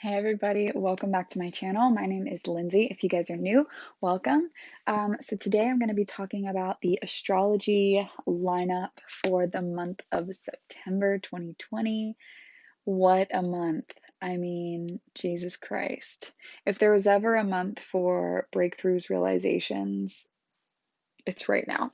Hey everybody, welcome back to my channel. My name is Lindsay. If you guys are new, welcome. So today I'm going to be talking about the astrology lineup for the month of September 2020. What a month. I mean, Jesus Christ. If there was ever a month for breakthroughs, realizations, it's right now.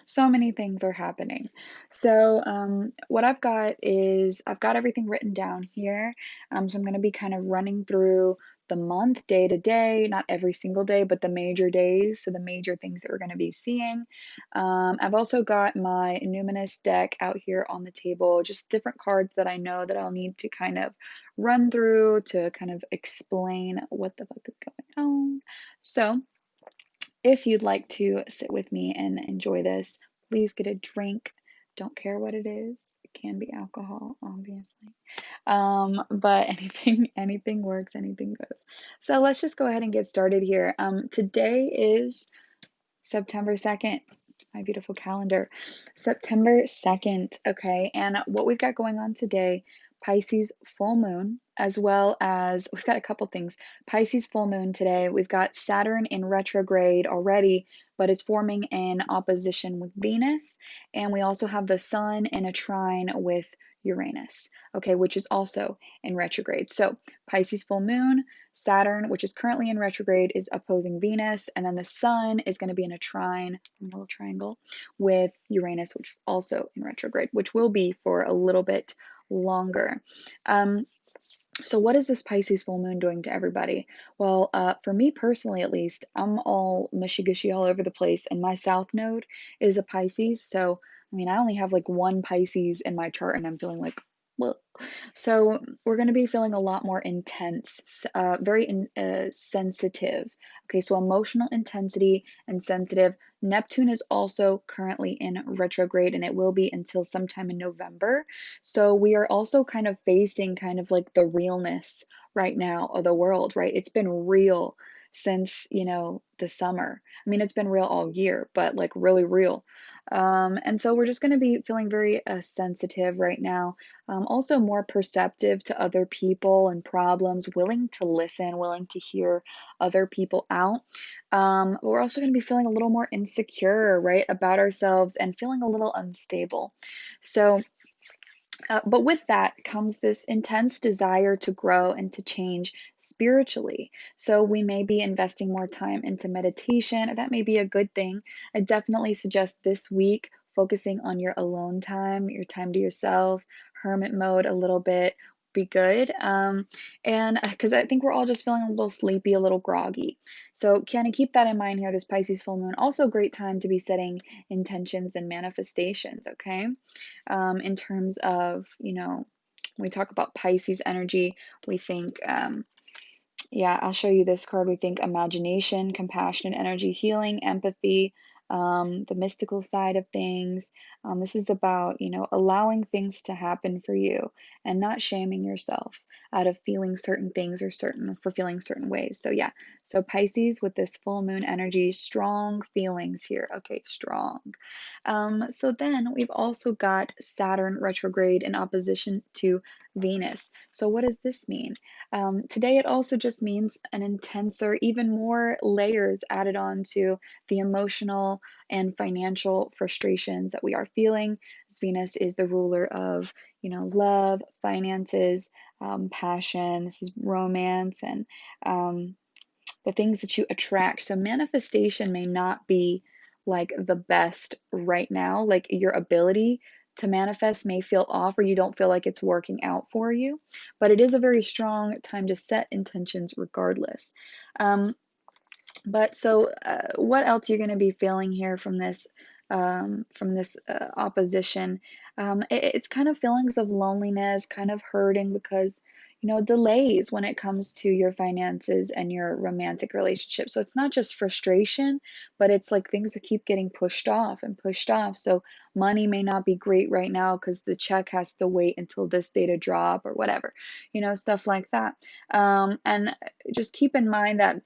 So many things are happening. So, what I've got is I've got everything written down here. So I'm going to be kind of running through the month day to day, not every single day, but the major days. So the major things that we're going to be seeing. I've also got my numinous deck out here on the table, just different cards that I know that I'll need to kind of run through to kind of explain what the fuck is going on. So, if you'd like to sit with me and enjoy this, please get a drink. Don't care what it is. It can be alcohol, obviously. But anything works, anything goes. So let's just go ahead and get started here. Today is September 2nd. My beautiful calendar. September 2nd, okay? And what we've got going on today, Pisces full moon, as well as we've got a couple things. Pisces full moon today. We've got Saturn in retrograde already, but it's forming in opposition with Venus. And we also have the sun in a trine with Uranus, okay, which is also in retrograde. So Pisces full moon, Saturn, which is currently in retrograde, is opposing Venus, and then the Sun is going to be in a trine, a little triangle, with Uranus, which is also in retrograde, which will be for a little bit longer. So what is this Pisces full moon doing to everybody? Well, for me personally, at least, I'm all mushy-gushy all over the place, and my South node is a Pisces, so I mean, I only have like one Pisces in my chart, and I'm feeling like, well, so we're going to be feeling a lot more intense, very sensitive. Okay, so emotional intensity and sensitive. Neptune is also currently in retrograde, and it will be until sometime in November. So we are also kind of facing kind of like the realness right now of the world, right? It's been real since, the summer. I mean, it's been real all year, but like really real. And so we're just going to be feeling very sensitive right now, also more perceptive to other people and problems, willing to listen, willing to hear other people out. We're also going to be feeling a little more insecure, right, about ourselves and feeling a little unstable. So, but with that comes this intense desire to grow and to change spiritually. So we may be investing more time into meditation. That may be a good thing. I definitely suggest this week focusing on your alone time, your time to yourself, hermit mode a little bit. Be good. And because I think we're all just feeling a little sleepy, a little groggy. So, kind of keep that in mind here. This Pisces full moon, also a great time to be setting intentions and manifestations, okay? In terms of, when we talk about Pisces energy, we think, yeah, I'll show you this card. We think imagination, compassionate energy, healing, empathy, the mystical side of things. This is about, allowing things to happen for you and not shaming yourself out of feeling certain things or for feeling certain ways. So yeah, so Pisces with this full moon energy, strong feelings here. Okay, strong. So then we've also got Saturn retrograde in opposition to Venus. So what does this mean? Today, it also just means an intenser, even more layers added on to the emotional and financial frustrations that we are feeling. Venus is the ruler of, love, finances, passion. This is romance and the things that you attract. So manifestation may not be like the best right now. Like your ability to manifest may feel off or you don't feel like it's working out for you, but it is a very strong time to set intentions regardless. But so what else you're going to be feeling here from this opposition? It's kind of feelings of loneliness, kind of hurting because delays when it comes to your finances and your romantic relationship. So it's not just frustration, but it's like things that keep getting pushed off and pushed off. So money may not be great right now because the check has to wait until this day to drop or whatever, stuff like that. And just keep in mind that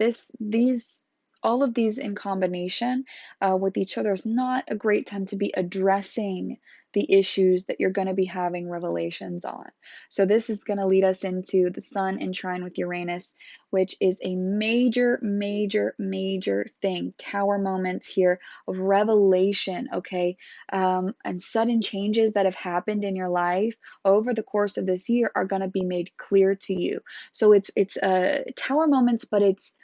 all of these in combination with each other is not a great time to be addressing the issues that you're going to be having revelations on. So this is going to lead us into the sun in trine with Uranus, which is a major, major, major thing. Tower moments here of revelation, okay? And sudden changes that have happened in your life over the course of this year are going to be made clear to you. So it's tower moments, but it's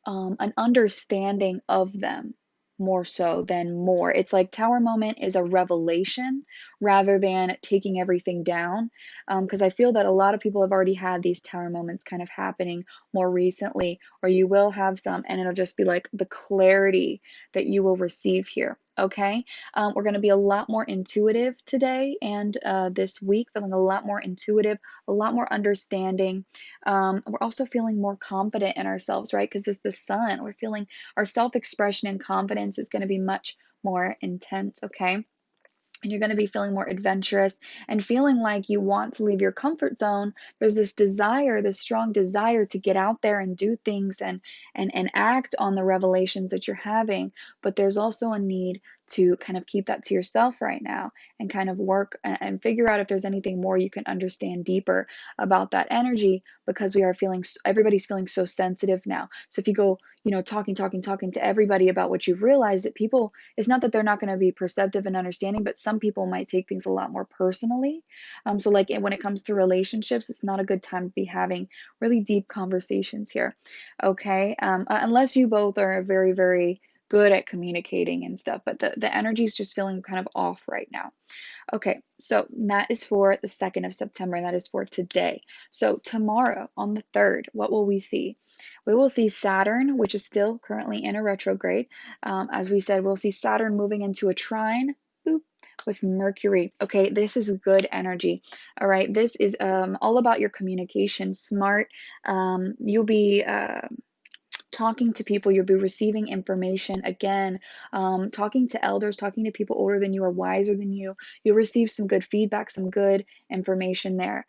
an understanding of them more so than more. It's like tower moment is a revelation rather than taking everything down. Because I feel that a lot of people have already had these tower moments kind of happening more recently, or you will have some, and it'll just be like the clarity that you will receive here. Okay, we're going to be a lot more intuitive today and this week, feeling a lot more intuitive, a lot more understanding. We're also feeling more confident in ourselves, right? Because it's the sun. We're feeling our self-expression and confidence is going to be much more intense, okay? And you're going to be feeling more adventurous and feeling like you want to leave your comfort zone. There's this desire, this strong desire to get out there and do things and act on the revelations that you're having. But there's also a need to kind of keep that to yourself right now and kind of work and figure out if there's anything more you can understand deeper about that energy, because we are feeling, everybody's feeling so sensitive now. So if you go, talking to everybody about what you've realized, that people, it's not that they're not going to be perceptive and understanding, but some people might take things a lot more personally. So like when it comes to relationships, it's not a good time to be having really deep conversations here. Okay. Unless you both are very, very good at communicating and stuff, but the energy is just feeling kind of off right now. Okay, so that is for the 2nd of September, and that is for today. So tomorrow on the 3rd, what will we see? We will see Saturn, which is still currently in a retrograde. As we said, we'll see Saturn moving into a trine, boop, with Mercury. Okay, this is good energy. All right, this is all about your communication, smart. You'll be talking to people, you'll be receiving information again, talking to elders, talking to people older than you or wiser than you. You'll receive some good feedback, some good information there.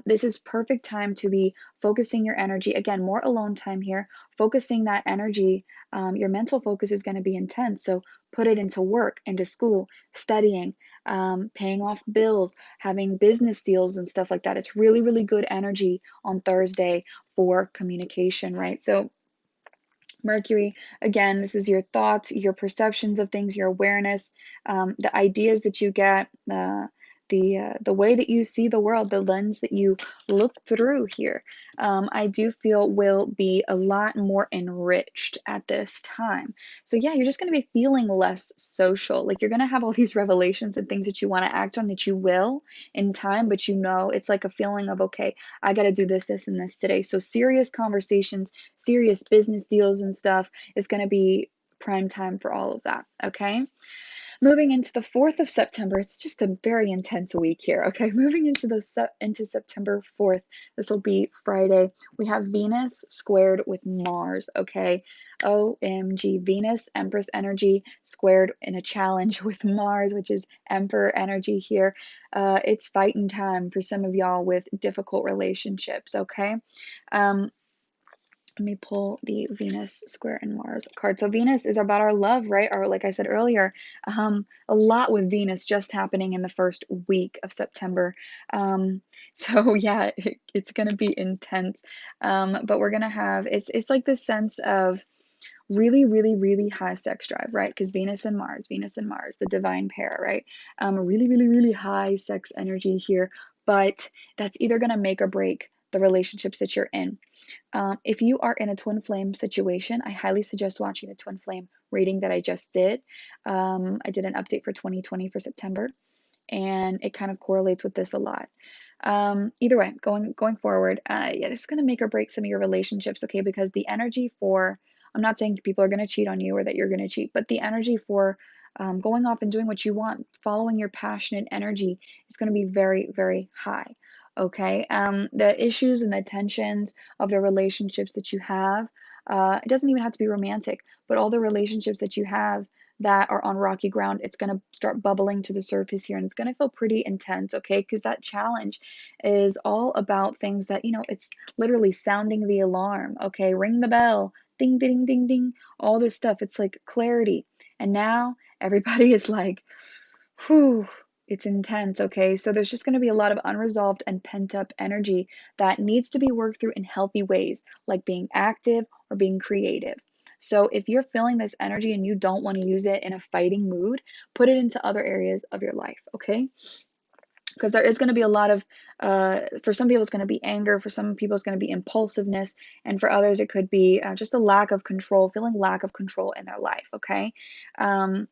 This is perfect time to be focusing your energy. Again, more alone time here, focusing that energy. Your mental focus is going to be intense. So put it into work, into school, studying, paying off bills, having business deals and stuff like that. It's really, really good energy on Thursday for communication, right? So Mercury, again, this is your thoughts, your perceptions of things, your awareness, the ideas that you get, the way that you see the world, the lens that you look through here. I do feel will be a lot more enriched at this time. So yeah, you're just going to be feeling less social. Like you're going to have all these revelations and things that you want to act on that you will in time, but it's like a feeling of, okay, I got to do this, this, and this today. So serious conversations, serious business deals and stuff is going to be prime time for all of that. Okay. Moving into the 4th of September, it's just a very intense week here. Okay, moving into September 4th, this will be Friday. We have Venus squared with Mars. Okay, OMG, Venus Empress energy squared in a challenge with Mars, which is Emperor energy here. It's fighting time for some of y'all with difficult relationships. Okay. Let me pull the Venus square and Mars card. So Venus is about our love, right? Or like I said earlier, a lot with Venus just happening in the first week of September. So yeah, it's going to be intense. But we're going to have, it's like this sense of really, really, really high sex drive, right? Because Venus and Mars, the divine pair, right? Really, really, really high sex energy here. But that's either going to make or break the relationships that you're in. If you are in a twin flame situation, I highly suggest watching the twin flame reading that I just did. I did an update for 2020 for September, and it kind of correlates with this a lot. Either way, going forward, yeah, this is going to make or break some of your relationships, okay? Because the energy for, I'm not saying people are going to cheat on you or that you're going to cheat, but the energy for going off and doing what you want, following your passionate energy is going to be very, very high. Okay, the issues and the tensions of the relationships that you have, it doesn't even have to be romantic, but all the relationships that you have that are on rocky ground, it's going to start bubbling to the surface here, and it's going to feel pretty intense, okay? Because that challenge is all about things that, it's literally sounding the alarm, okay? Ring the bell, ding, ding, ding, ding, all this stuff. It's like clarity. And now everybody is like, whew, It's intense, okay? So there's just going to be a lot of unresolved and pent up energy that needs to be worked through in healthy ways, like being active or being creative. So if you're feeling this energy and you don't want to use it in a fighting mood, put it into other areas of your life, okay? Because there is going to be a lot of, for some people, it's going to be anger, for some people, it's going to be impulsiveness, and for others, it could be just a lack of control, feeling lack of control in their life, okay? Um,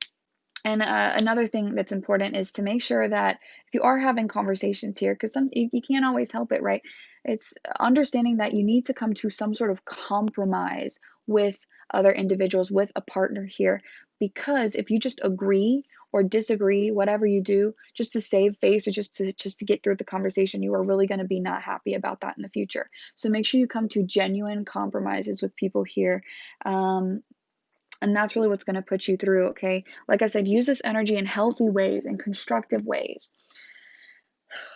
and another thing that's important is to make sure that if you are having conversations here, because you can't always help it, right? It's understanding that you need to come to some sort of compromise with other individuals, with a partner here, because if you just agree or disagree, whatever you do, just to save face or just to get through the conversation, you are really going to be not happy about that in the future. So make sure you come to genuine compromises with people here. And that's really what's going to put you through, okay? Like I said, use this energy in healthy ways and constructive ways.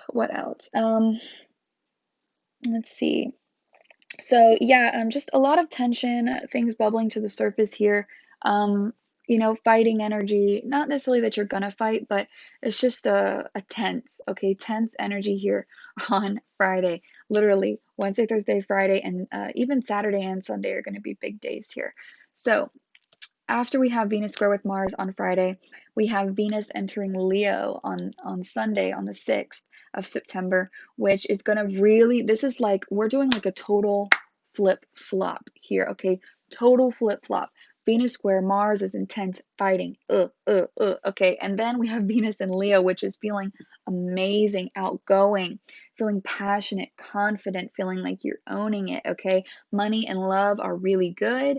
What else? Let's see. So yeah, just a lot of tension, things bubbling to the surface here. Um, fighting energy, not necessarily that you're gonna fight, but it's just a tense, okay, tense energy here on Friday. Literally, Wednesday, Thursday, Friday, and even Saturday and Sunday are gonna be big days here. So after we have Venus square with Mars on Friday, we have Venus entering Leo on Sunday on the 6th of September, which is going to really, this is like, we're doing like a total flip flop here, okay? Total flip flop. Venus square Mars is intense fighting. Okay. And then we have Venus in Leo, which is feeling amazing, outgoing, feeling passionate, confident, feeling like you're owning it, okay? Money and love are really good.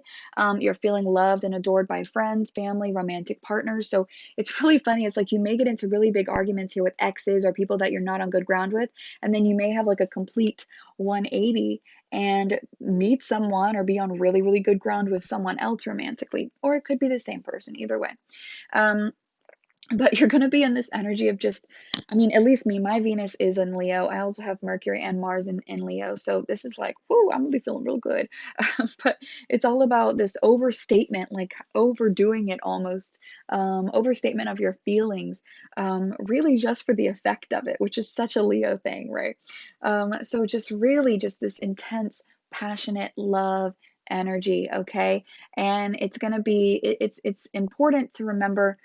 You're feeling loved and adored by friends, family, romantic partners. So it's really funny. It's like you may get into really big arguments here with exes or people that you're not on good ground with, and then you may have like a complete 180 and meet someone or be on really, really good ground with someone else romantically, or it could be the same person, either way. Um, but you're going to be in this energy of just, I mean, at least me, my Venus is in Leo. I also have Mercury and Mars in Leo. So this is like, whoo, I'm going to be feeling real good. But it's all about this overstatement, like overdoing it almost, overstatement of your feelings, really just for the effect of it, which is such a Leo thing, right? So just really just this intense, passionate love energy, okay? And it's going to be, it's important to remember.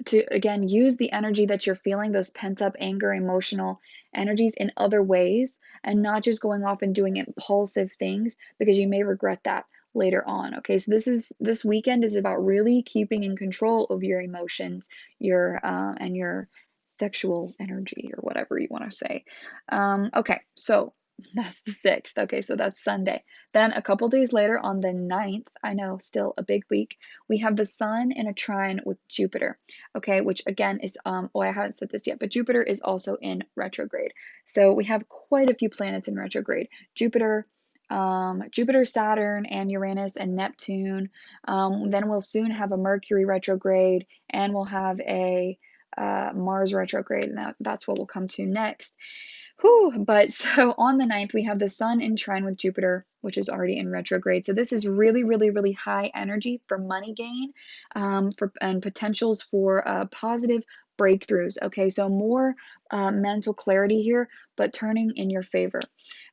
To again use the energy that you're feeling, those pent up anger, emotional energies in other ways, and not just going off and doing impulsive things because you may regret that later on. Okay, so this weekend is about really keeping in control of your emotions, your and your sexual energy or whatever you want to say. Okay, so that's the 6th. Okay, so that's Sunday. Then a couple days later on the 9th, I know, still a big week, we have the sun in a trine with Jupiter. Okay, which again is, oh, I haven't said this yet, but Jupiter is also in retrograde. So we have quite a few planets in retrograde. Jupiter, Saturn, and Uranus and Neptune. Then we'll soon have a Mercury retrograde, and we'll have a Mars retrograde, and that's what we'll come to next. Whew, but so on the 9th, we have the sun in trine with Jupiter, which is already in retrograde. So this is really, really, really high energy for money gain, and potentials for positive breakthroughs. Okay, so more mental clarity here, but turning in your favor.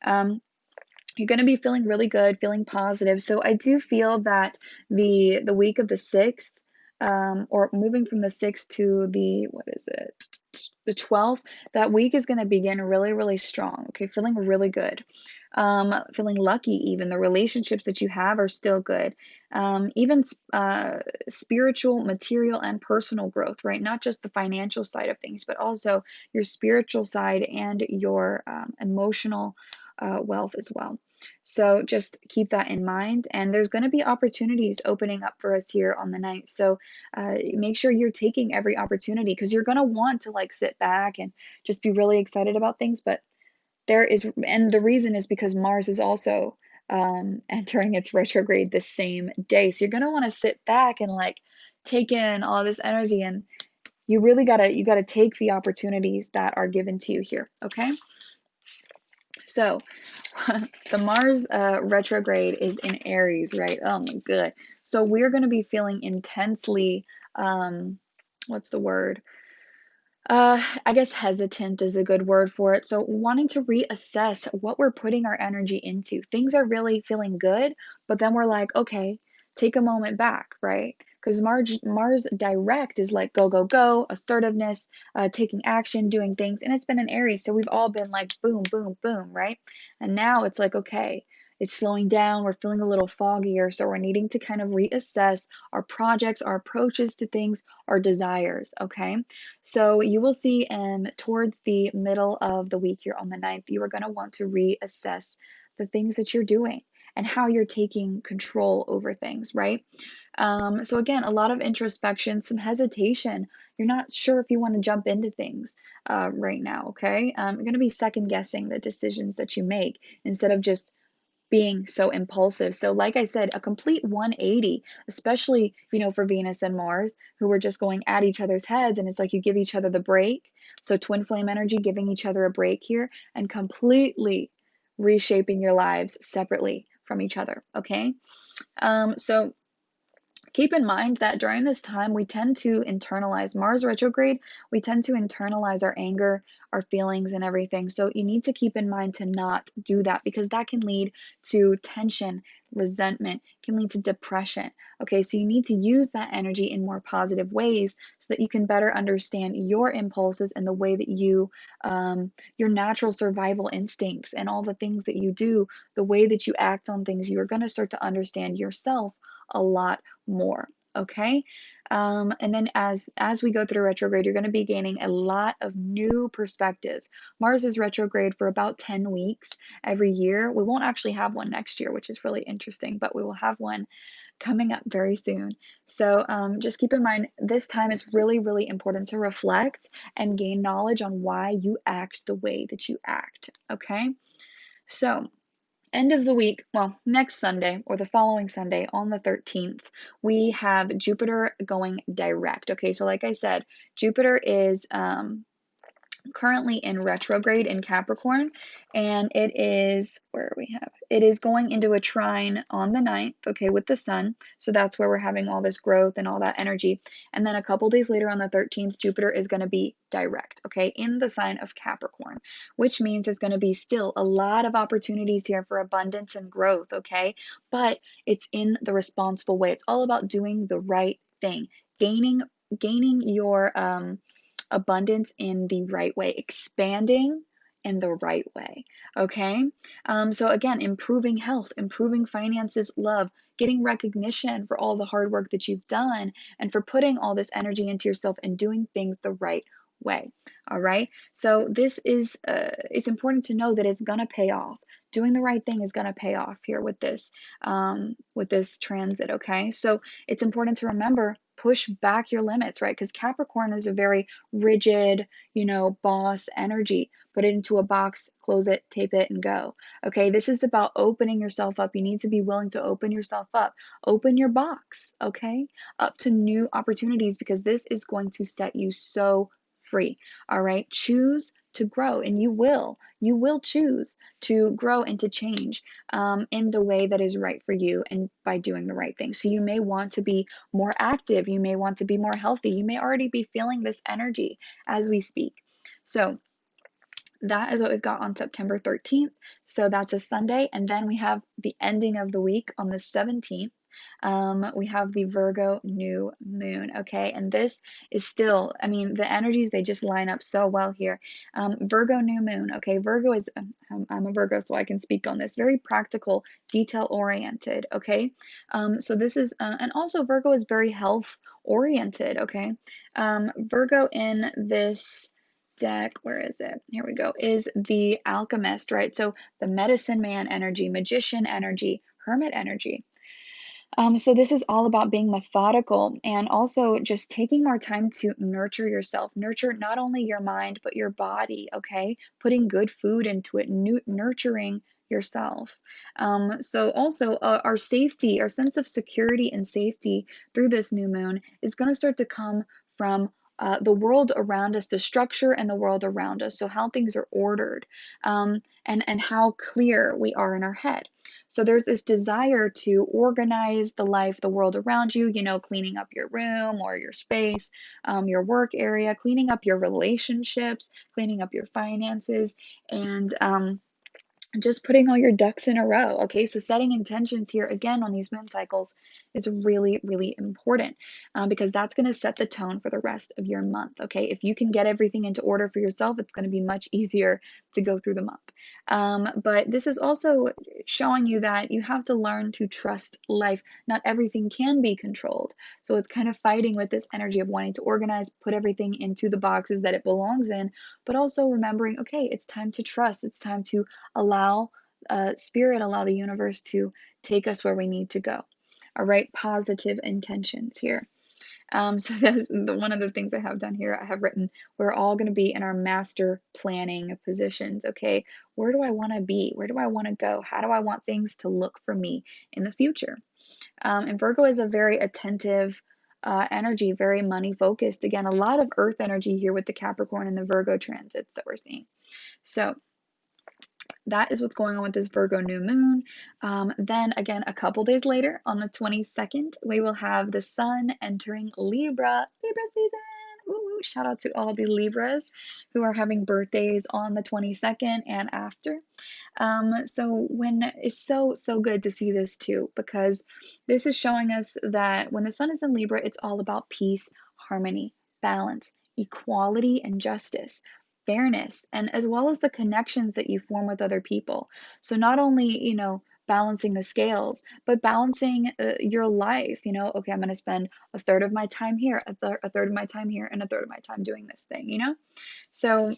You're going to be feeling really good, feeling positive. So I do feel that the week of the 6th, or moving from the 6th to the, what is it, the 12th, that week is going to begin really, really strong. Okay, feeling really good. Feeling lucky, even the relationships that you have are still good. Even spiritual, material, and personal growth, right? Not just the financial side of things, but also your spiritual side and your emotional wealth as well. So just keep that in mind. And there's going to be opportunities opening up for us here on the 9th. So make sure you're taking every opportunity, because you're going to want to like sit back and just be really excited about things. But there is, and the reason is because Mars is also entering its retrograde the same day. So you're going to want to sit back and like take in all this energy, and you really gotta take the opportunities that are given to you here. Okay. So the Mars retrograde is in Aries, right? Oh my good. So we're going to be feeling intensely, what's the word? I guess hesitant is a good word for it. So, wanting to reassess what we're putting our energy into. Things are really feeling good, but then we're like, okay, take a moment back, right? Because Mars direct is like go, go, go, assertiveness, taking action, doing things. And it's been an Aries. So, we've all been like boom, boom, boom, right? And now it's like, okay, it's slowing down. We're feeling a little foggier. So, we're needing to kind of reassess our projects, our approaches to things, our desires, okay? So you will see towards the middle of the week here on the 9th, you are going to want to reassess the things that you're doing and how you're taking control over things, right? So again, a lot of introspection, some hesitation. You're not sure if you want to jump into things right now, okay? You're going to be second guessing the decisions that you make instead of just being so impulsive. So, like I said, a complete 180, especially, for Venus and Mars, who were just going at each other's heads. And it's like you give each other the break. So, twin flame energy, giving each other a break here and completely reshaping your lives separately from each other. Okay. So, keep in mind that during this time, we tend to internalize Mars retrograde. We tend to internalize our anger, our feelings, and everything. So you need to keep in mind to not do that because that can lead to tension, resentment, can lead to depression. Okay, so you need to use that energy in more positive ways so that you can better understand your impulses and the way that your natural survival instincts and all the things that you do, the way that you act on things, you are going to start to understand yourself a lot more. Okay. And then as we go through retrograde, you're going to be gaining a lot of new perspectives. Mars is retrograde for about 10 weeks every year. We won't actually have one next year, which is really interesting, but we will have one coming up very soon. So just keep in mind, this time is really, really important to reflect and gain knowledge on why you act the way that you act. Okay. So end of the week, well, next Sunday or the following Sunday on the 13th, we have Jupiter going direct. Okay, so like I said, Jupiter is currently in retrograde in Capricorn, and it is where we have it is going into a trine on the 9th, okay, with the sun. So that's where we're having all this growth and all that energy. And then a couple days later on the 13th, Jupiter is going to be direct, okay, in the sign of Capricorn, which means there's going to be still a lot of opportunities here for abundance and growth, okay? But it's in the responsible way. It's all about doing the right thing, gaining your abundance in the right way, expanding in the right way. Okay. So again, improving health, improving finances, love, getting recognition for all the hard work that you've done and for putting all this energy into yourself and doing things the right way. All right. So this is, it's important to know that it's going to pay off. Doing the right thing is going to pay off here with this transit. Okay. So it's important to remember, push back your limits, right? Because Capricorn is a very rigid, boss energy. Put it into a box, close it, tape it, and go. Okay, this is about opening yourself up. You need to be willing to open yourself up. Open your box, okay, up to new opportunities because this is going to set you so free. All right, choose to grow, and you will. You will choose to grow and to change in the way that is right for you and by doing the right thing. So you may want to be more active. You may want to be more healthy. You may already be feeling this energy as we speak. So that is what we've got on September 13th. So that's a Sunday. And then we have the ending of the week on the 17th. We have the Virgo new moon. Okay. And this is still, I mean, the energies, they just line up so well here. Virgo new moon. Okay. Virgo is, I'm a Virgo, so I can speak on this. Very practical, detail oriented. Okay. So this is, and also Virgo is very health oriented. Okay. Virgo in this deck, where is it? Here we go, is the alchemist, right? So the medicine man energy, magician energy, hermit energy. So this is all about being methodical and also just taking more time to nurture yourself. Nurture not only your mind, but your body, okay? Putting good food into it, nurturing yourself. So also our safety, our sense of security and safety through this new moon is going to start to come from the world around us, the structure and the world around us. So how things are ordered and how clear we are in our head. So there's this desire to organize the life, the world around you, cleaning up your room or your space, your work area, cleaning up your relationships, cleaning up your finances, and just putting all your ducks in a row. Okay, so setting intentions here again on these moon cycles is really, really important, because that's going to set the tone for the rest of your month. Okay, if you can get everything into order for yourself, it's going to be much easier to go through the month. But this is also showing you that you have to learn to trust life. Not everything can be controlled. So it's kind of fighting with this energy of wanting to organize, put everything into the boxes that it belongs in, but also remembering, okay, it's time to trust. It's time to allow spirit, allow the universe to take us where we need to go. All right, positive intentions here. So that's one of the things I have done here. I have written, we're all going to be in our master planning positions. Okay, where do I want to be? Where do I want to go? How do I want things to look for me in the future? And Virgo is a very attentive energy, very money focused. Again, a lot of earth energy here with the Capricorn and the Virgo transits that we're seeing. So that is what's going on with this Virgo new moon. Then again, a couple days later, on the 22nd, we will have the sun entering Libra season. Ooh, shout out to all the Libras who are having birthdays on the 22nd and after. So when it's so good to see this too, because this is showing us that when the sun is in Libra, it's all about peace, harmony, balance, equality, and justice, fairness, and as well as the connections that you form with other people. So not only, balancing the scales, but balancing your life. Okay, I'm going to spend a third of my time here, a third of my time here, and a third of my time doing this thing. So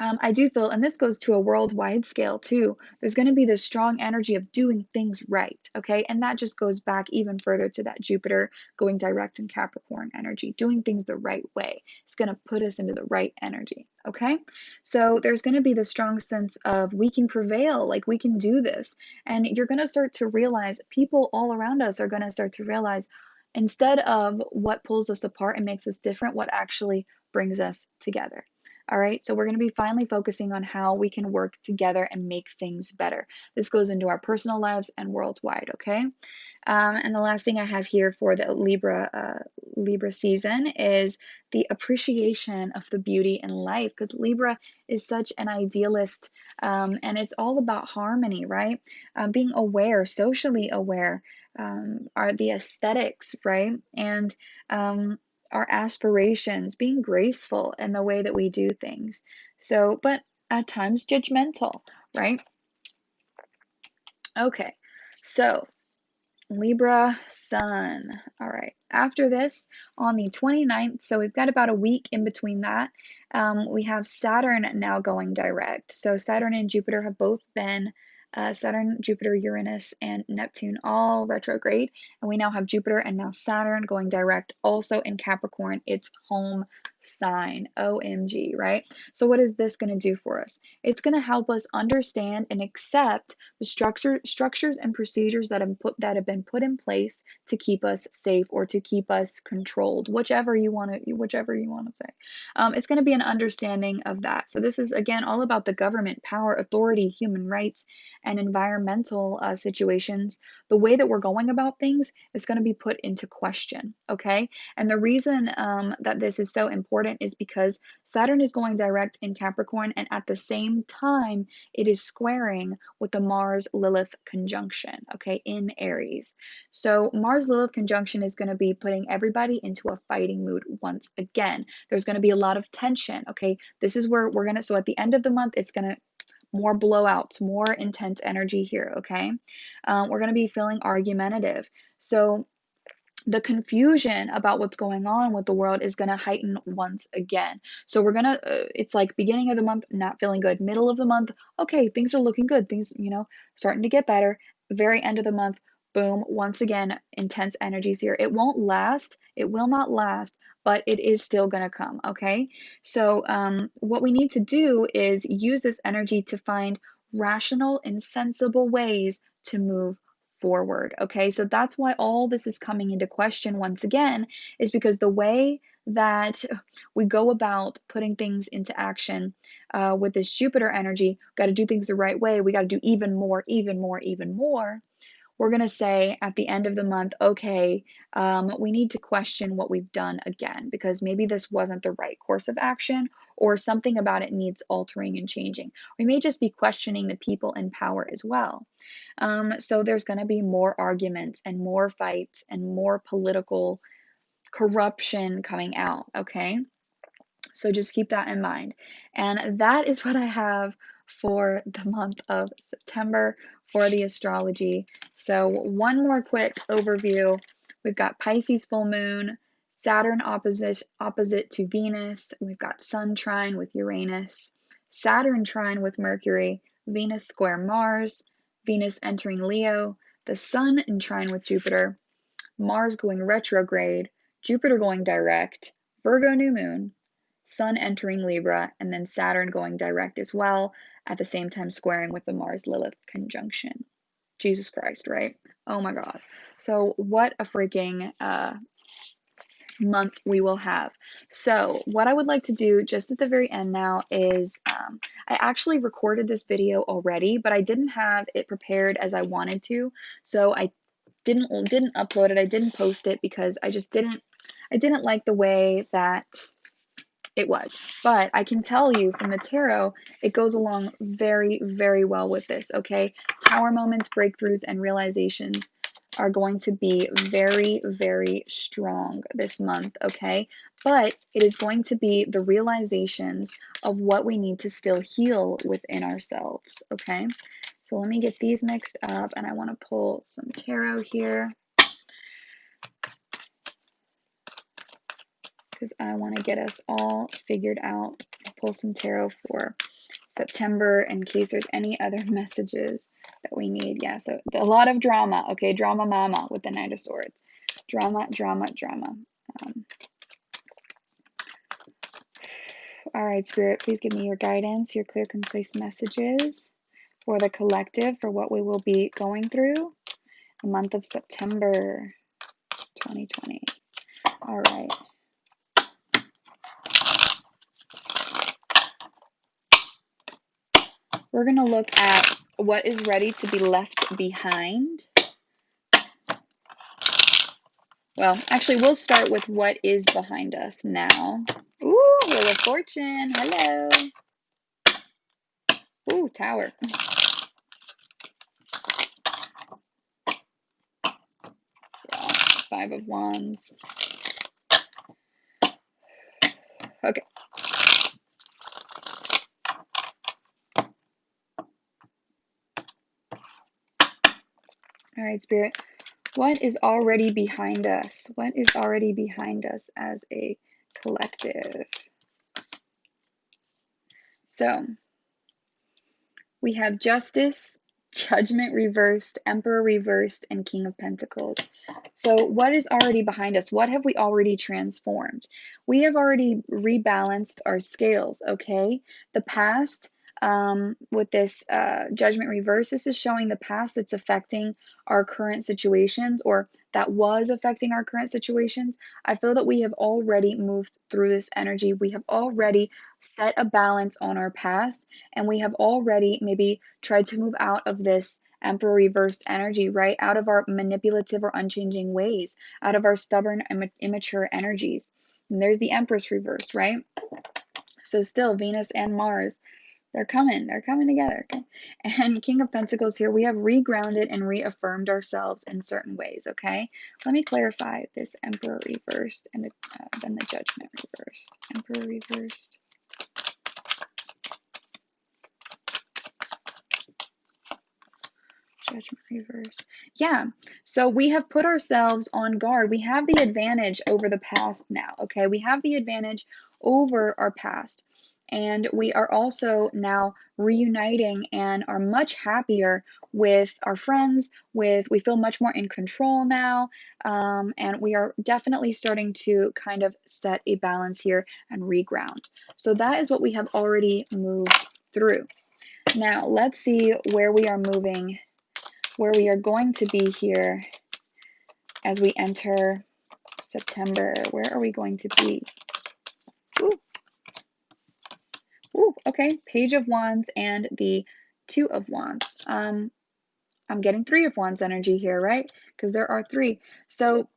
I do feel, and this goes to a worldwide scale too, there's going to be this strong energy of doing things right, okay? And that just goes back even further to that Jupiter going direct in Capricorn energy. Doing things the right way. It's going to put us into the right energy, okay? So there's going to be this strong sense of we can prevail, like we can do this. And you're going to start to realize, people all around us are going to start to realize, instead of what pulls us apart and makes us different, what actually brings us together. All right, so we're going to be finally focusing on how we can work together and make things better. This goes into our personal lives and worldwide, okay? And the last thing I have here for the Libra season is the appreciation of the beauty in life, because Libra is such an idealist, and it's all about harmony, right? Being aware, socially aware, are the aesthetics, right? And our aspirations, being graceful in the way that we do things. So, but at times judgmental, right? Okay, so Libra sun. All right, after this, on the 29th, so we've got about a week in between that, we have Saturn now going direct. So Saturn and Jupiter have both been Saturn, Jupiter, Uranus, and Neptune all retrograde. And we now have Jupiter and now Saturn going direct also in Capricorn, its home sign. OMG, right? So what is this going to do for us? It's going to help us understand and accept the structures and procedures that have been put in place to keep us safe or to keep us controlled, whichever you want to say. It's going to be an understanding of that. So this is again all about the government, power, authority, human rights, and environmental situations. The way that we're going about things is going to be put into question. Okay, and the reason that this is so important is because Saturn is going direct in Capricorn, and at the same time, it is squaring with the Mars-Lilith conjunction, okay, in Aries. So Mars-Lilith conjunction is going to be putting everybody into a fighting mood once again. There's going to be a lot of tension, okay? This is where we're going to, so at the end of the month, it's going to, more blowouts, more intense energy here, okay? We're going to be feeling argumentative. So the confusion about what's going on with the world is going to heighten once again. So we're going to, it's like beginning of the month, not feeling good. Middle of the month, okay, things are looking good. Things, starting to get better. Very end of the month, boom, once again, intense energies here. It won't last. It will not last, but it is still going to come, okay? So what we need to do is use this energy to find rational and sensible ways to move forward. Okay, so that's why all this is coming into question once again, is because the way that we go about putting things into action with this Jupiter energy, got to do things the right way. We got to do even more, even more, even more. We're going to say at the end of the month, okay, we need to question what we've done again, because maybe this wasn't the right course of action, or something about it needs altering and changing. We may just be questioning the people in power as well. So there's going to be more arguments and more fights and more political corruption coming out, okay? So just keep that in mind. And that is what I have for the month of September for the astrology. So one more quick overview. We've got Pisces full moon, Saturn opposite to Venus. We've got Sun trine with Uranus, Saturn trine with Mercury, Venus square Mars, Venus entering Leo, the Sun in trine with Jupiter, Mars going retrograde, Jupiter going direct, Virgo new moon, Sun entering Libra, and then Saturn going direct as well, at the same time squaring with the Mars-Lilith conjunction. Jesus Christ, right? Oh my God. So what a freaking month we will have. So what I would like to do just at the very end now is I actually recorded this video already, but I didn't have it prepared as I wanted to. So I didn't upload it. I didn't post it because I didn't like the way that it was. But I can tell you from the tarot, it goes along very, very well with this, okay? Tower moments, breakthroughs, and realizations are going to be very, very strong this month, okay? But it is going to be the realizations of what we need to still heal within ourselves, okay? So let me get these mixed up, and I want to pull some tarot here, because I want to get us all figured out. I'll pull some tarot for September in case there's any other messages that we need. Yeah, so a lot of drama. Okay, drama mama with the Knight of Swords. Drama, drama, drama. All right, Spirit, please give me your guidance, your clear, concise messages for the collective, for what we will be going through the month of September 2020. All right. We're going to look at what is ready to be left behind. Well, actually, we'll start with what is behind us now. Ooh, Wheel of Fortune. Hello. Ooh, Tower. Yeah, Five of Wands. Okay. All right, Spirit. What is already behind us? What is already behind us as a collective? So, we have Justice, Judgment reversed, Emperor reversed, and King of Pentacles. So what is already behind us? What have we already transformed? We have already rebalanced our scales, okay? The past, with this Judgment reverse, this is showing the past that's affecting our current situations, or that was affecting our current situations. I feel that we have already moved through this energy. We have already set a balance on our past, and we have already maybe tried to move out of this Emperor reversed energy, right? Out of our manipulative or unchanging ways, out of our stubborn and immature energies. And there's the Empress reversed, right? So still, Venus and Mars, they're coming together, okay? And King of Pentacles here, we have regrounded and reaffirmed ourselves in certain ways, okay? Let me clarify this Emperor reversed and then the Judgment reversed. Emperor reversed. Judgment reversed. Yeah, so we have put ourselves on guard. We have the advantage over the past now, okay? We have the advantage over our past. And we are also now reuniting and are much happier with our friends, we feel much more in control now, and we are definitely starting to kind of set a balance here and reground. So that is what we have already moved through. Now, let's see where we are moving, where we are going to be here as we enter September. Where are we going to be? Ooh. Ooh, okay, Page of Wands and the Two of Wands. I'm getting Three of Wands energy here, right? Because there are three. So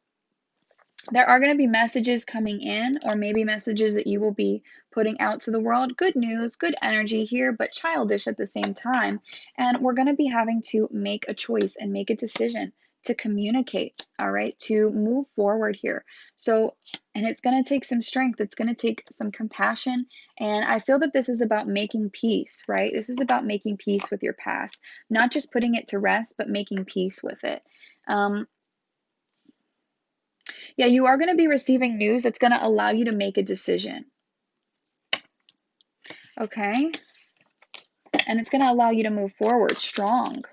there are going to be messages coming in, or maybe messages that you will be putting out to the world. Good news, good energy here, but childish at the same time. And we're going to be having to make a choice and make a decision to communicate, all right, to move forward here. So, and it's going to take some strength, it's going to take some compassion. And I feel that this is about making peace, right? This is about making peace with your past, not just putting it to rest, but making peace with it. Yeah, you are going to be receiving news that's going to allow you to make a decision. Okay? And it's going to allow you to move forward strong.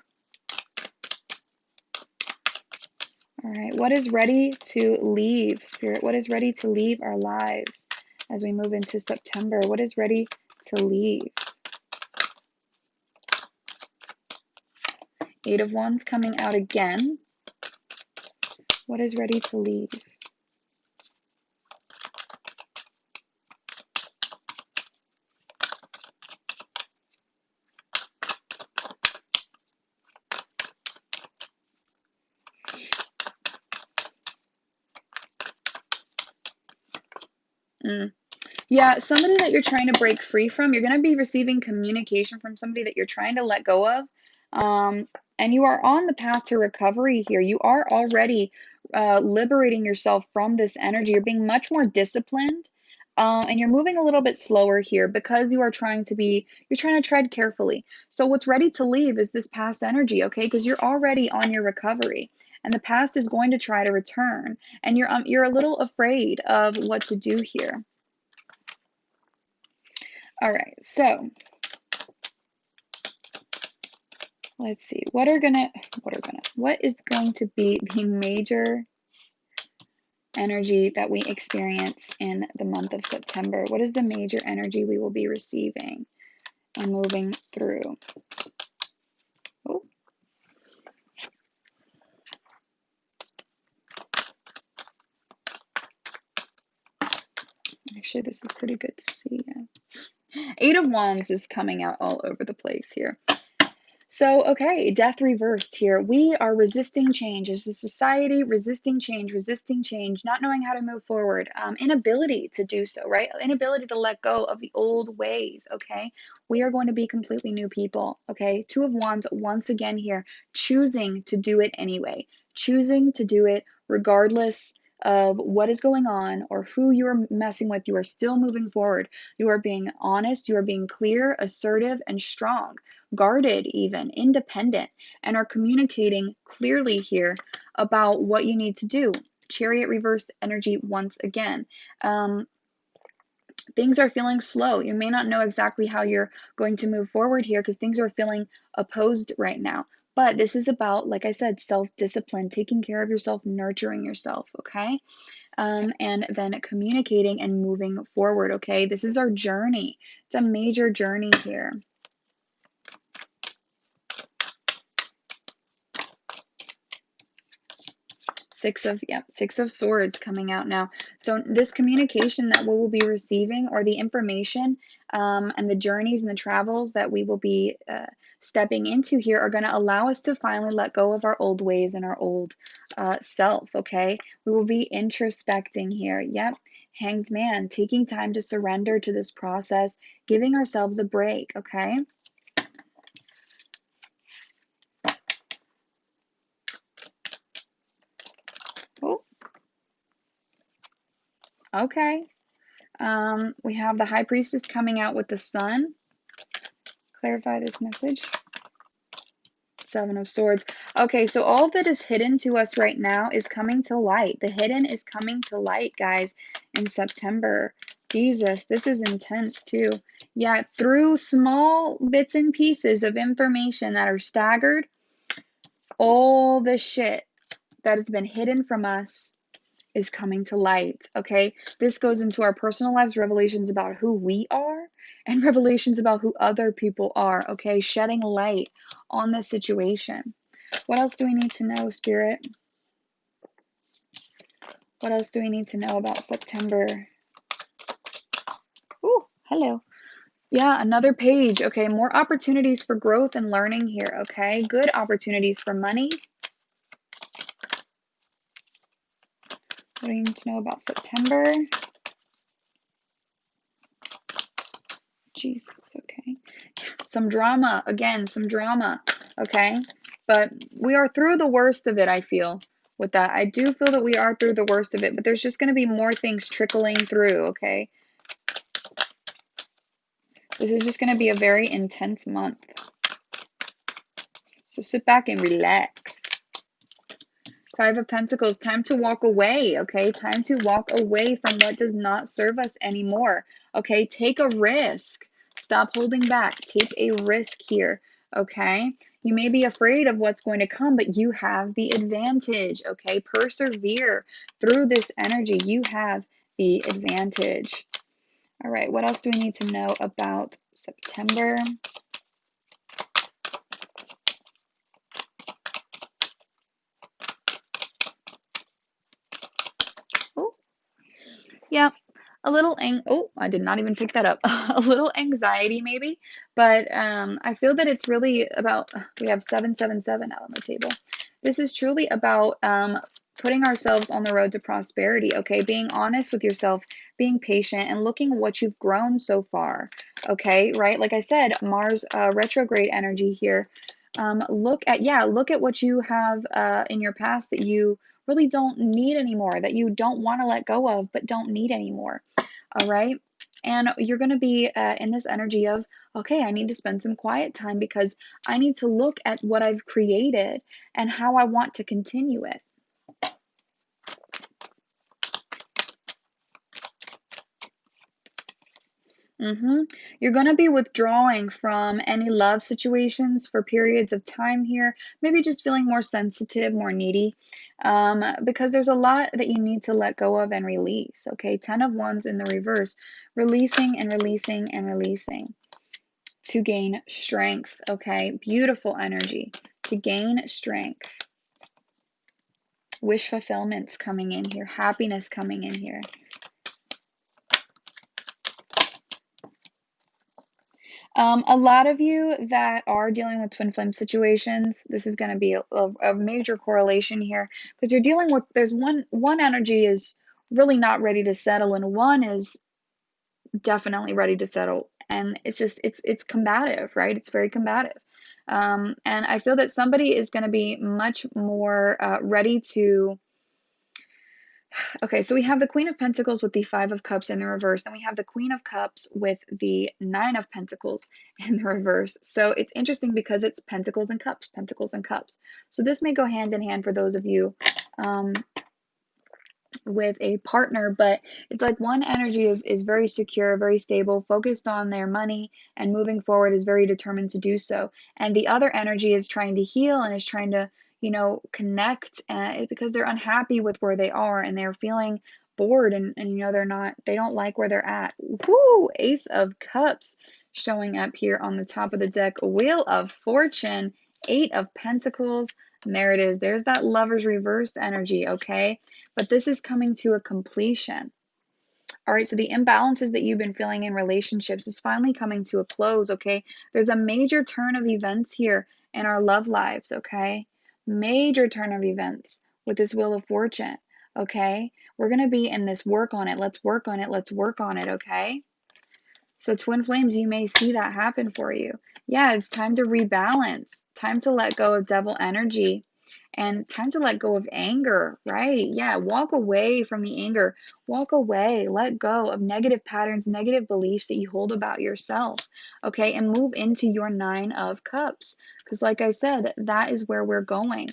All right. What is ready to leave, Spirit? What is ready to leave our lives as we move into September? What is ready to leave? Eight of Wands coming out again. What is ready to leave? Yeah, somebody that you're trying to break free from, you're going to be receiving communication from somebody that you're trying to let go of. And you are on the path to recovery here. You are already liberating yourself from this energy. You're being much more disciplined. And you're moving a little bit slower here because you're trying to tread carefully. So what's ready to leave is this past energy, okay? Because you're already on your recovery. And the past is going to try to return. And you're a little afraid of what to do here. All right, so let's see. What is going to be the major energy that we experience in the month of September? What is the major energy we will be receiving and moving through? Oh. Actually, this is pretty good to see. Yeah. Eight of Wands is coming out all over the place here. So, okay, death reversed here. We are resisting change as a society, resisting change, not knowing how to move forward, inability to do so, right? Inability to let go of the old ways, okay? We are going to be completely new people, okay? Two of Wands once again here, choosing to do it anyway, choosing to do it regardless of what is going on or who you're messing with. You are still moving forward. You are being honest, you are being clear, assertive, and strong, guarded, even independent, and are communicating clearly here about what you need to do. Chariot reversed energy once again. Things are feeling slow. You may not know exactly how you're going to move forward here because things are feeling opposed right now. But this is about, like I said, self-discipline, taking care of yourself, nurturing yourself, okay? And then communicating and moving forward, okay? This is our journey. It's a major journey here. Six of Swords coming out now. So this communication that we will be receiving, or the information and the journeys and the travels that we will be stepping into here, are going to allow us to finally let go of our old ways and our old self, okay? We will be introspecting here. Yep. Hanged Man, taking time to surrender to this process, giving ourselves a break, okay? Oh, okay. We have the High Priestess coming out with the Sun. Clarify this message. Seven of Swords. Okay, so all that is hidden to us right now is coming to light. The hidden is coming to light, guys, in September. Jesus, this is intense too. Yeah, through small bits and pieces of information that are staggered, all the shit that has been hidden from us is coming to light, okay? This goes into our personal lives, revelations about who we are, and revelations about who other people are, okay? Shedding light on this situation. What else do we need to know, Spirit? What else do we need to know about September? Ooh, hello. Yeah, another page. Okay, more opportunities for growth and learning here. Okay, good opportunities for money. What do you need to know about September? Jesus, okay. Some drama, again, some drama, okay? But we are through the worst of it, I feel, with that. I do feel that we are through the worst of it, but there's just going to be more things trickling through, okay? This is just going to be a very intense month. So sit back and relax. Five of Pentacles, time to walk away, okay? Time to walk away from what does not serve us anymore, okay? Take a risk. Stop holding back. Take a risk here, okay? You may be afraid of what's going to come, but you have the advantage, okay? Persevere through this energy. You have the advantage. All right, what else do we need to know about September? Oh, yeah, a little I did not even pick that up. A little anxiety maybe, but I feel that it's really about, we have 777 out on the table. This is truly about putting ourselves on the road to prosperity, okay? Being honest with yourself, being patient, and looking at what you've grown so far, okay? Right? Like I said, Mars retrograde energy here. Look at what you have in your past that you really don't need anymore, that you don't want to let go of, but don't need anymore. All right. And you're going to be in this energy of, okay, I need to spend some quiet time because I need to look at what I've created and how I want to continue it. You're going to be withdrawing from any love situations for periods of time here, maybe just feeling more sensitive, more needy, because there's a lot that you need to let go of and release. Okay, 10 of Wands in the reverse, releasing and releasing and releasing to gain strength. Okay, beautiful energy to gain strength. Wish fulfillment's coming in here, happiness coming in here. A lot of you that are dealing with twin flame situations, this is going to be a major correlation here because you're dealing with, there's one energy is really not ready to settle and one is definitely ready to settle, and it's just it's combative, right? It's very combative. And I feel that somebody is going to be much more ready to. Okay, so we have the Queen of Pentacles with the Five of Cups in the reverse, and we have the Queen of Cups with the Nine of Pentacles in the reverse. So it's interesting because it's Pentacles and Cups, Pentacles and Cups. So this may go hand in hand for those of you with a partner, but it's like one energy is very secure, very stable, focused on their money, and moving forward is very determined to do so. And the other energy is trying to heal and is trying to, connect because they're unhappy with where they are and they're feeling bored and they don't like where they're at. Woo! Ace of Cups showing up here on the top of the deck. Wheel of Fortune, Eight of Pentacles. And there it is. There's that Lover's reverse energy, okay? But this is coming to a completion. All right, so the imbalances that you've been feeling in relationships is finally coming to a close, okay? There's a major turn of events here in our love lives, okay? Major turn of events with this Wheel of Fortune, okay? We're going to be in this work on it. Let's work on it. Let's work on it, okay? So twin flames, you may see that happen for you. Yeah, it's time to rebalance. Time to let go of devil energy. And time to let go of anger, right? Yeah, walk away from the anger. Walk away, let go of negative patterns, negative beliefs that you hold about yourself, okay? And move into your Nine of Cups. Because like I said, that is where we're going,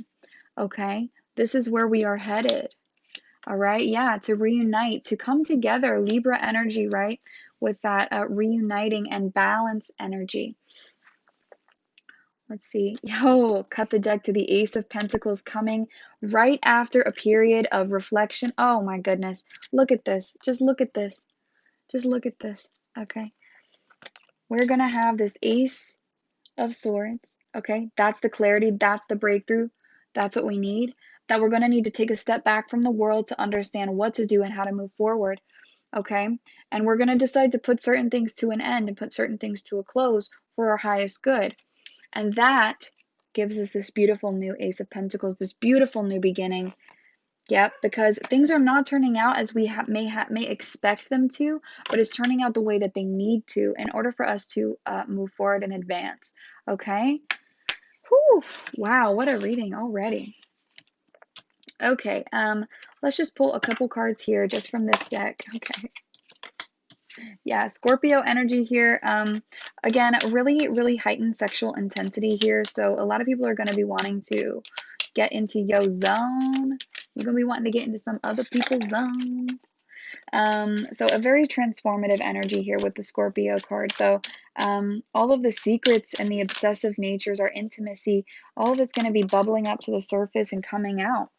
okay? This is where we are headed, all right? Yeah, to reunite, to come together, Libra energy, right? With that reuniting and balance energy. Let's see. Yo, cut the deck to the Ace of Pentacles coming right after a period of reflection. Oh my goodness. Look at this. Just look at this. Just look at this. Okay. We're going to have this Ace of Swords. Okay. That's the clarity. That's the breakthrough. That's what we need. That we're going to need to take a step back from the world to understand what to do and how to move forward. okay? And we're going to decide to put certain things to an end and put certain things to a close for our highest good. And that gives us this beautiful new Ace of Pentacles, this beautiful new beginning. Yep, because things are not turning out as we may expect them to, but it's turning out the way that they need to in order for us to move forward and advance. Okay? Whew, wow, what a reading already. Okay, let's just pull a couple cards here just from this deck. Okay. Yeah, Scorpio energy here. Again, really, really heightened sexual intensity here. So a lot of people are going to be wanting to get into your zone. You're going to be wanting to get into some other people's zone. So a very transformative energy here with the Scorpio card, though. All of the secrets and the obsessive natures, our intimacy, all of it's going to be bubbling up to the surface and coming out.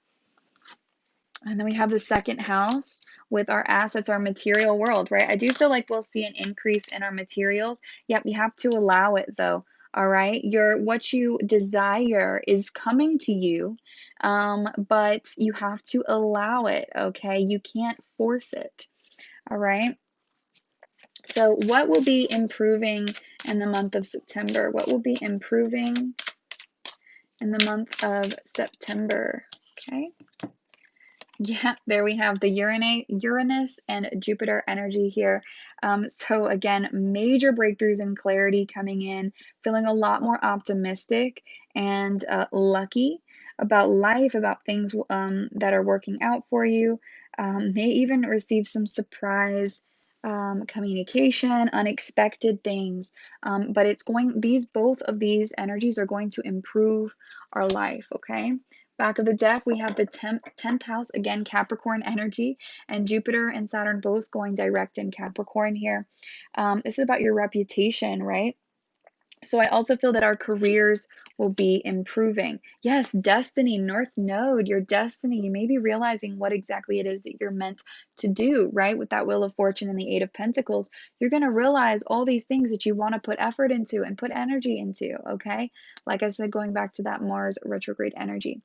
And then we have the second house with our assets, our material world, right? I do feel like we'll see an increase in our materials. Yep, you have to allow it though. All right. What you desire is coming to you, but you have to allow it. Okay. You can't force it. All right. So, what will be improving in the month of September? What will be improving in the month of September? Okay. Yeah, there we have the Uranus and Jupiter energy here. So again, major breakthroughs and clarity coming in, feeling a lot more optimistic and lucky about life, about things that are working out for you. May even receive some surprise communication, unexpected things. But both of these energies are going to improve our life, okay? Back of the deck, we have the 10th house, again, Capricorn energy, and Jupiter and Saturn both going direct in Capricorn here. This is about your reputation, right? So I also feel that our careers will be improving. Yes, destiny, North Node, your destiny. You may be realizing what exactly it is that you're meant to do, right? With that Wheel of Fortune and the Eight of Pentacles, you're going to realize all these things that you want to put effort into and put energy into, okay? Like I said, going back to that Mars retrograde energy.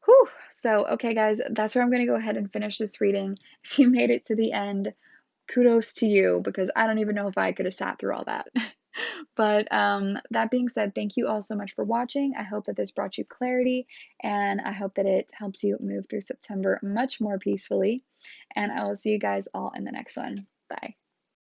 Whew. So, okay, guys, that's where I'm going to go ahead and finish this reading. If you made it to the end, kudos to you because I don't even know if I could have sat through all that. But that being said, thank you all so much for watching. I hope that this brought you clarity and I hope that it helps you move through September much more peacefully. And I will see you guys all in the next one. Bye.